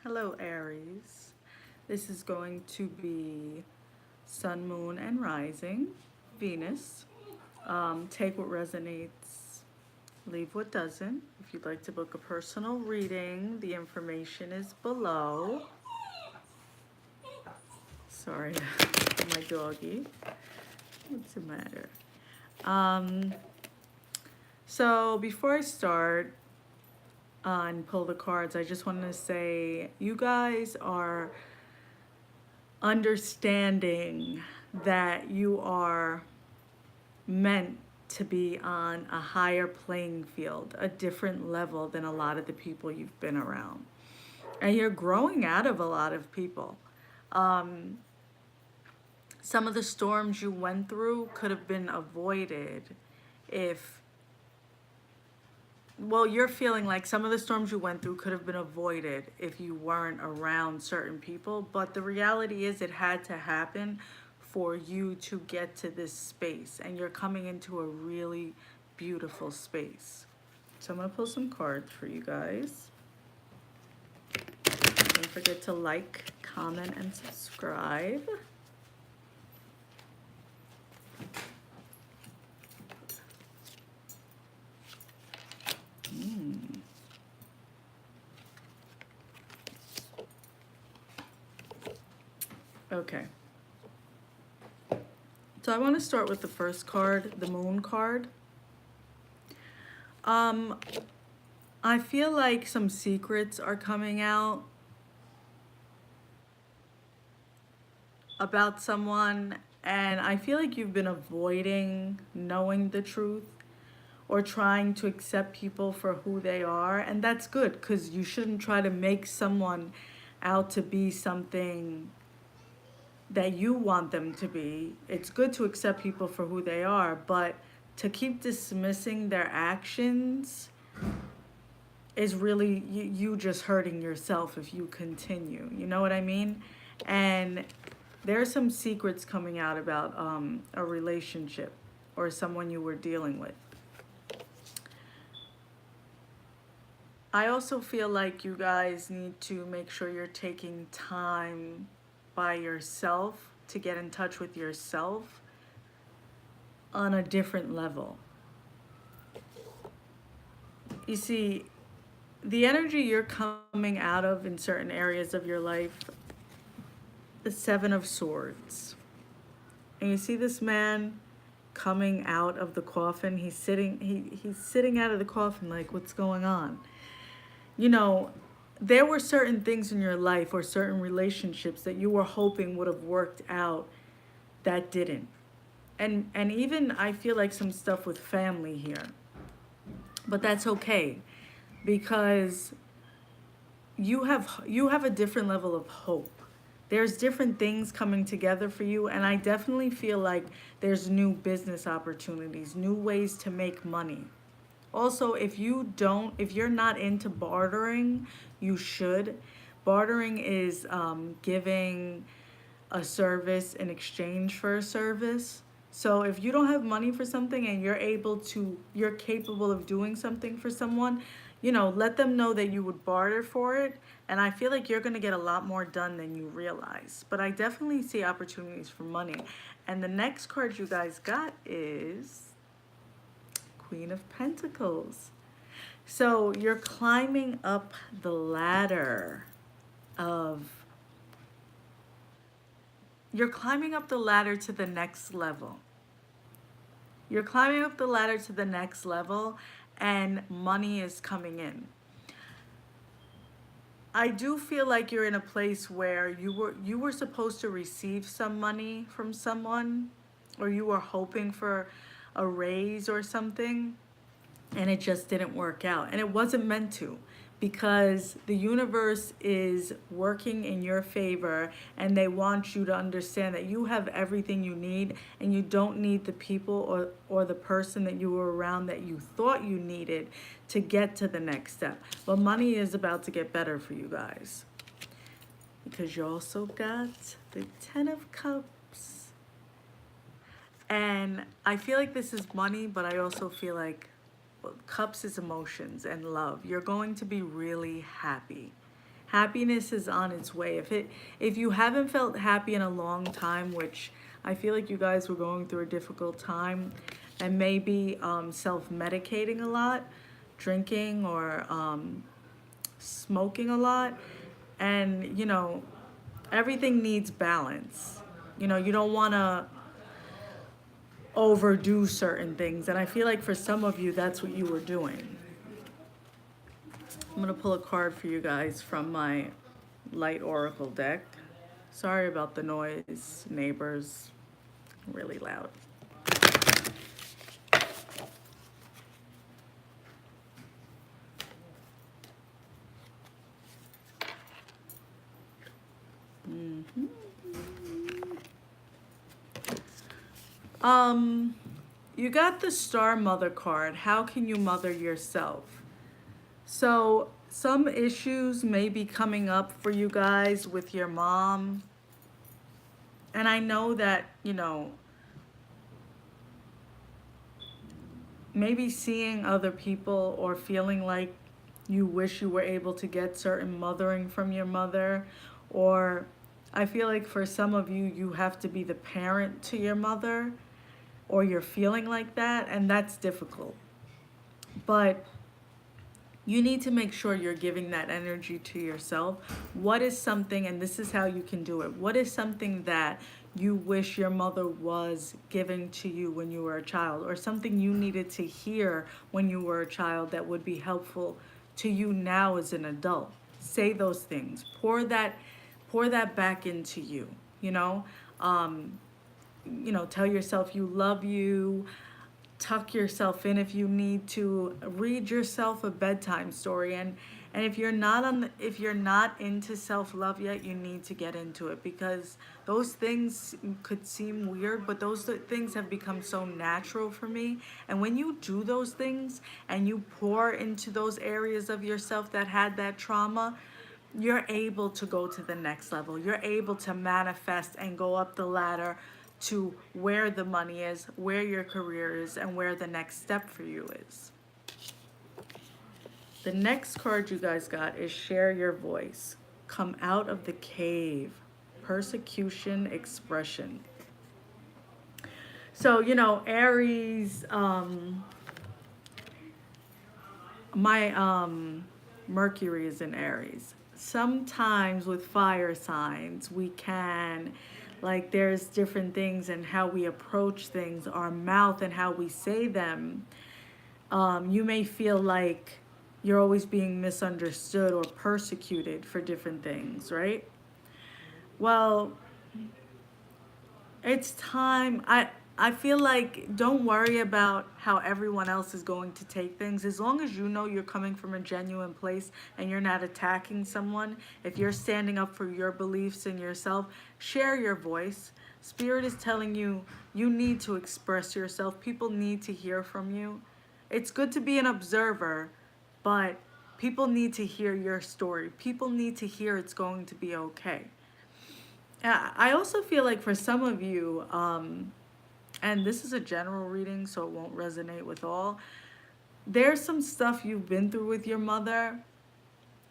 Hello, Aries. This is going to be Sun, Moon, and Rising, Venus. Take what resonates, leave what doesn't. If you'd like to book a personal reading, the information is below. Sorry, my doggy. What's the matter? Um, so before I start and pull the cards, I just want to say you guys are understanding that you are meant to be on a higher playing field, a different level than a lot of the people you've been around. And you're growing out of a lot of people. Um, some of the storms you went through could have been avoided if, well, you're feeling like some of the storms you went through could have been avoided if you weren't around certain people. But the reality is, it had to happen for you to get to this space. And you're coming into a really beautiful space. So I'm going to pull some cards for you guys. Don't forget to like, comment, and subscribe. Okay. So I want to start with the first card, the Moon card. I feel like some secrets are coming out about someone, and I feel like you've been avoiding knowing the truth or trying to accept people for who they are, and that's good, because you shouldn't try to make someone out to be something that you want them to be. It's good to accept people for who they are, but to keep dismissing their actions is really you just hurting yourself if you continue. You know what I mean? And there are some secrets coming out about a relationship or someone you were dealing with. I also feel like you guys need to make sure you're taking time by yourself to get in touch with yourself on a different level. You see, the energy you're coming out of in certain areas of your life, the Seven of Swords. And you see this man coming out of the coffin. He's sitting out of the coffin like, what's going on? You know, there were certain things in your life or certain relationships that you were hoping would have worked out that didn't. And even I feel like some stuff with family here. But that's okay, because you have a different level of hope. There's different things coming together for you, and I definitely feel like there's new business opportunities, new ways to make money. Also, if you're not into bartering, you should. Bartering is giving a service in exchange for a service. So if you don't have money for something and you're capable of doing something for someone, let them know that you would barter for it. And I feel like you're going to get a lot more done than you realize. But I definitely see opportunities for money. And the next card you guys got is Queen of Pentacles. So you're climbing up the ladder to the next level. You're climbing up the ladder to the next level, and money is coming in. I do feel like you're in a place where you were supposed to receive some money from someone, or you were hoping for a raise or something, and it just didn't work out. And it wasn't meant to, because the universe is working in your favor, and they want you to understand that you have everything you need, and you don't need the people or the person that you were around that you thought you needed to get to the next step. But money is about to get better for you guys, because you also got the Ten of Cups. And I feel like this is money, but I also feel like Cups is emotions and love. You're going to be really happy. Happiness is on its way. If you haven't felt happy in a long time, which I feel like you guys were going through a difficult time and maybe self-medicating a lot, drinking or smoking a lot, and everything needs balance. You don't want to overdo certain things, and I feel like for some of you that's what you were doing. I'm going to pull a card for you guys from my light oracle deck. Sorry about the noise, neighbors, really loud. You got the Star Mother card. How can you mother yourself? So some issues may be coming up for you guys with your mom. And I know that, maybe seeing other people or feeling like you wish you were able to get certain mothering from your mother, or I feel like for some of you, you have to be the parent to your mother, or you're feeling like that, and that's difficult. But you need to make sure you're giving that energy to yourself. What is something, and this is how you can do it, what is something that you wish your mother was giving to you when you were a child, or something you needed to hear when you were a child that would be helpful to you now as an adult? Say those things. Pour that back into you, tell yourself you love you. Tuck yourself in if you need to. Read yourself a bedtime story, and if you're not into self-love yet, you need to get into it, because those things could seem weird, but those things have become so natural for me. And when you do those things and you pour into those areas of yourself that had that trauma, you're able to go to the next level. You're able to manifest and go up the ladder to where the money is, where your career is, and where the next step for you is. The next card you guys got is Share Your Voice. Come out of the cave. Persecution expression. So, Aries, my Mercury is in Aries. Sometimes with fire signs, we can, there's different things and how we approach things, our mouth and how we say them. You may feel like you're always being misunderstood or persecuted for different things, right? Well, it's time. I feel like don't worry about how everyone else is going to take things. As long as you know you're coming from a genuine place and you're not attacking someone, if you're standing up for your beliefs and yourself, share your voice. Spirit is telling you, you need to express yourself. People need to hear from you. It's good to be an observer, but people need to hear your story. People need to hear it's going to be okay. I also feel like for some of you, and this is a general reading, so it won't resonate with all, there's some stuff you've been through with your mother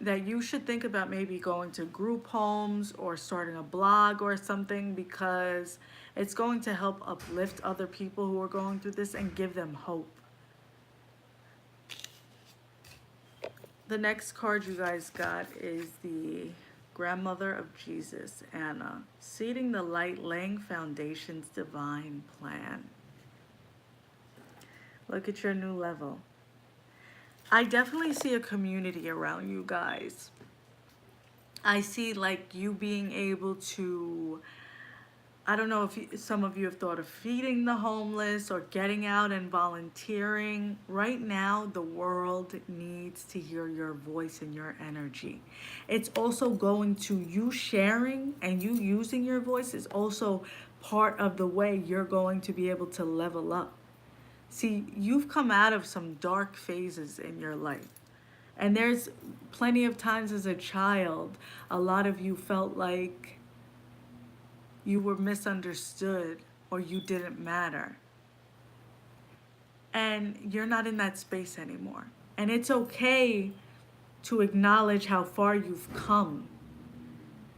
that you should think about maybe going to group homes or starting a blog or something, because it's going to help uplift other people who are going through this and give them hope. The next card you guys got is the Grandmother of Jesus, Anna. Seeding the light, laying foundations, divine plan. Look at your new level. I definitely see a community around you guys. I see you being able to, I don't know if some of you have thought of feeding the homeless or getting out and volunteering. Right now, the world needs to hear your voice and your energy. It's also going to, you sharing and you using your voice is also part of the way you're going to be able to level up. See, you've come out of some dark phases in your life. And there's plenty of times as a child, a lot of you felt like you were misunderstood or you didn't matter. And you're not in that space anymore. And it's okay to acknowledge how far you've come.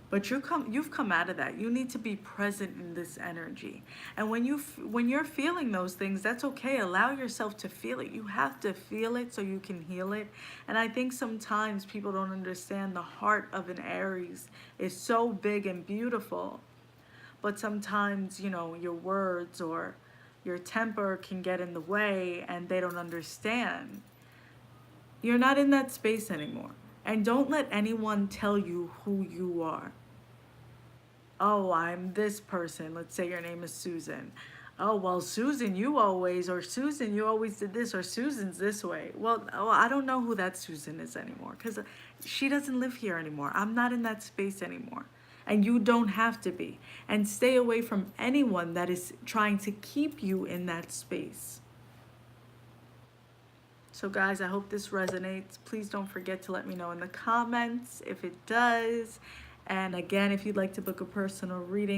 But you've come out of that. You need to be present in this energy. And when you're feeling those things, that's okay. Allow yourself to feel it. You have to feel it so you can heal it. And I think sometimes people don't understand the heart of an Aries is so big and beautiful. But sometimes, you know, your words or your temper can get in the way and they don't understand. You're not in that space anymore. And don't let anyone tell you who you are. Oh, I'm this person. Let's say your name is Susan. Oh, well, Susan, you always, or Susan, you always did this, or Susan's this way. Well, oh, I don't know who that Susan is anymore because she doesn't live here anymore. I'm not in that space anymore. And you don't have to be. And stay away from anyone that is trying to keep you in that space. So guys, I hope this resonates. Please don't forget to let me know in the comments if it does. And again, if you'd like to book a personal reading,